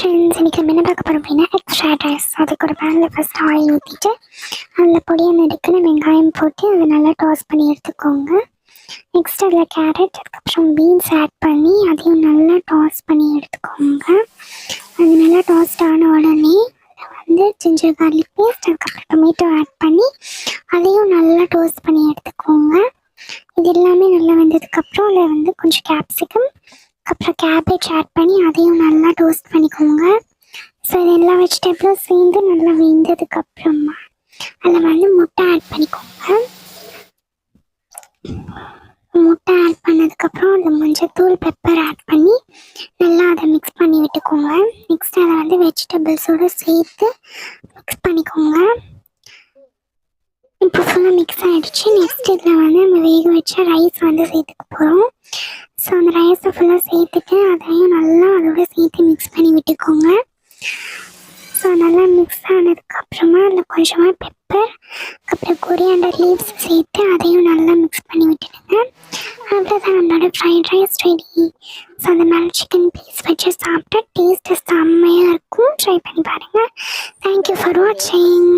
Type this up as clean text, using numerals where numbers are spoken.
Friends, இன்றைக்கி நம்ம என்ன பார்க்க போகிறோம் அப்படின்னா ஃப்ரைட் ரைஸ். அதுக்கு ஒரு பேனில் ஃபஸ்ட் ஆயில் ஊற்றிட்டு அதில் பொடியாக நறுக்கின வெங்காயம் போட்டு அதை நல்லா டாஸ் பண்ணி எடுத்துக்கோங்க. நெக்ஸ்ட் அதில் கேரட், அதுக்கப்புறம் பீன்ஸ் ஆட் பண்ணி அதையும் நல்லா டாஸ் பண்ணி எடுத்துக்கோங்க. அது நல்லா டாஸ்ட் ஆன உடனே அதில் ஜிஞ்சர் கார்லிக் பேஸ்ட், அதுக்கப்புறம் டொமேட்டோ ஆட் பண்ணி அதையும் நல்லா டோஸ்ட் பண்ணி எடுத்துக்கோங்க. இது எல்லாமே நல்லா வெந்ததுக்கப்புறம் அதில் கொஞ்சம் கேப்சிகம், அப்புறம் கேபேஜ் ஆட் பண்ணி அதையும் நல்லா டோஸ்ட் பண்ணிக்கோங்க. ஸோ இது எல்லா வெஜிடபிளும் சேர்ந்து நல்லா வெந்ததுக்கப்புறமா அதில் முட்டை ஆட் பண்ணிக்கோங்க. முட்டை ஆட் பண்ணதுக்கப்புறம் அதில் மஞ்சத்தூள், பெப்பர் ஆட் பண்ணி நல்லா அதை மிக்ஸ் பண்ணி விட்டுக்கோங்க. நெக்ஸ்ட் அதை வெஜிடபிள்ஸோடு சேர்த்து மிக்ஸ் பண்ணிக்கோங்க. இப்போ ஃபுல்லாக மிக்ஸ் ஆகிடுச்சு. நெக்ஸ்ட் இதில் நம்ம வேக வச்ச ரைஸ் சேர்த்துக்க போகிறோம். ஸோ அந்த ரைஸை ஃபுல்லாக சேர்த்துட்டு அதையும் நல்லா அதோட சேர்த்து மிக்ஸ் பண்ணி விட்டுக்கோங்க. ஸோ நல்லா மிக்ஸ் ஆனதுக்கப்புறமா அதில் கொஞ்சமாக பெப்பர், அப்புறம் கொரியாண்டர் லீவ்ஸ் சேர்த்து அதையும் நல்லா மிக்ஸ் பண்ணி விட்டுடுங்க. அவ்வளோதான், நம்மளோட ஃப்ரைட் ரைஸ் ரெடி. ஸோ அந்த மேலே சிக்கன் பீஸ் வச்சு சாப்பிட்டா டேஸ்ட்டு செம்மையாக இருக்கும். ட்ரை பண்ணி பாருங்கள். தேங்க்யூ ஃபார் வாட்சிங்.